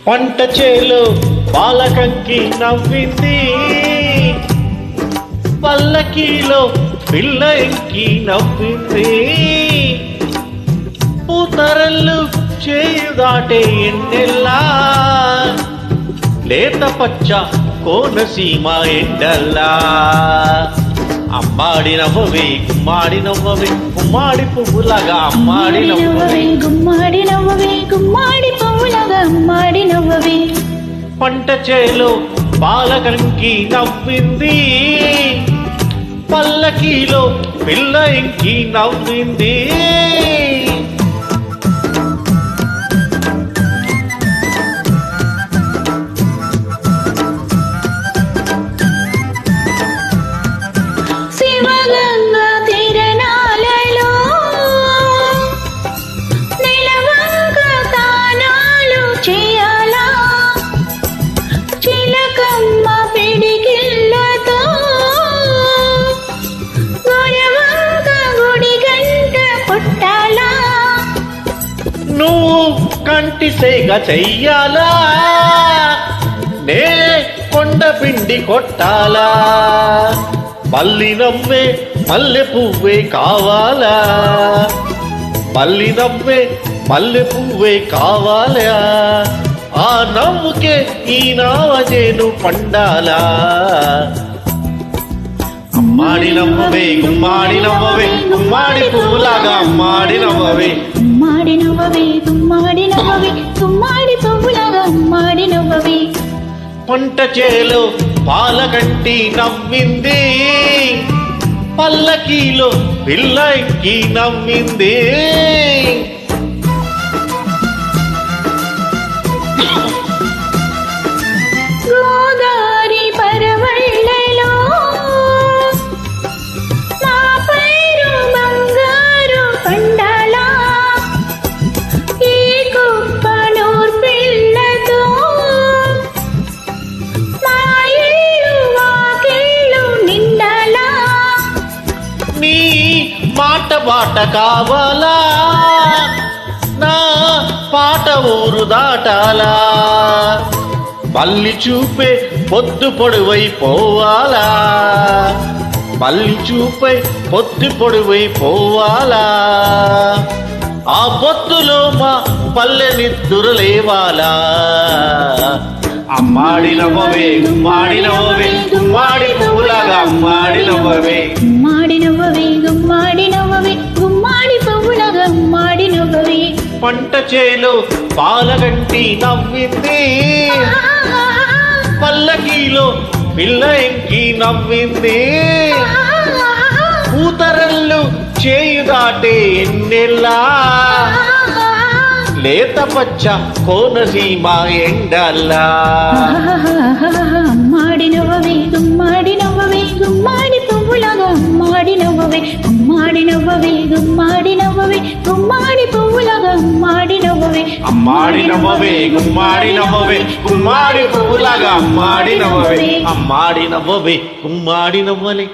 పంట చేలో బాలకంకి నవ్వింది, పల్లకీలో పిల్ల ఎంకి నవ్వింది. పూతరల్లు చేయు దాటే ఎన్నెల్లా, లేత పచ్చ కోనసీమ ఎండల్లా. అమ్మాడి నవ్వవే గుమ్మాడి నవ్వవే, గుమ్మాడి పువ్వులాగా అమ్మాడి నవ్వవే, గుమ్మాడి నవ్వవే, గుమ్మాడి పువ్వులాగా అమ్మాడి నవ్వవే. పంట చేలో బాలకంకి నవ్వింది, పల్లకీలో పిల్ల ఇంకి నవ్వింది. నువ్వు కంటి సేగ చెయ్యాలా, నే కొండ పిండి కొట్టాలా. మల్లి నవ్వే మల్లె పువ్వే కావాలా, మల్లి నవ్వే మల్లె పువ్వే కావాలా. ఆ నవ్వుకే ఈ నావజేను పండాలా. అమ్మాడి నవ్వవే గుమ్మాడి నవ్వవే, గుమ్మాడి పువ్వులాగా అమ్మాడి నవ్వవే, గుమ్మాడి నవ్వవే, గుమ్మాడి నవ్వవే, గుమ్మాడి పువ్వులాగా అమ్మాడి నవ్వవే. పంట చేలో పాలకంటి నవ్వింది, పల్లకీలో పిల్ల ఎక్కి నవ్వింది. గోదారి పరవళ్ళలో నా పైరు బంగారు పండాలా, ఈ గొప్ప నూర్పిళ్ళతో మా ఇల్లు వాకిళ్ళు నిండాలా. నీ మాట బాట కావాలా, నా పాట ఊరు దాటాలా. మల్లి చూపే పొద్దు పొడువై పోవాలా, మల్లి చూపై పొద్దు పొడువై పోవాలా. ఆ పొద్దులో మా పల్లె నిద్దురలేవాలా. అమ్మాడి నవ్వవే గుమ్మాడి నవ్వవే, గుమ్మాడి పువ్వులాగా అమ్మాడి నవ్వవే, గుమ్మాడి నవ్వవే, గుమ్మాడి నవ్వవే, గుమ్మాడి పువ్వులాగా అమ్మాడి నవ్వవే. పంట చేలో పాలగంటి నవ్వింది, పల్లకీలో పిల్ల ఎంకి నవ్వింది. పూతరల్లు చేయు దాటే ఎన్నెల్లా, లేత పచ్చ కోనసీమ ఎండల్లా. అమ్మాడి నవ్వవే, గుమ్మాడి నవ్వవే, గుమ్మాడి పువ్వులాగా అమ్మాడి నవ్వవే, అమ్మాడి నవ్వవే, గుమ్మాడి నవ్వవే, గుమ్మాడి పువ్వులాగా అమ్మాడి నవ్వవే. అమ్మాడి నవ్వవే గుమ్మాడి నవ్వవే, గుమ్మాడి పువ్వులాగా అమ్మాడి నవ్వవే, అమ్మాడి నవ్వవే గుమ్మాడి నవ్వలే.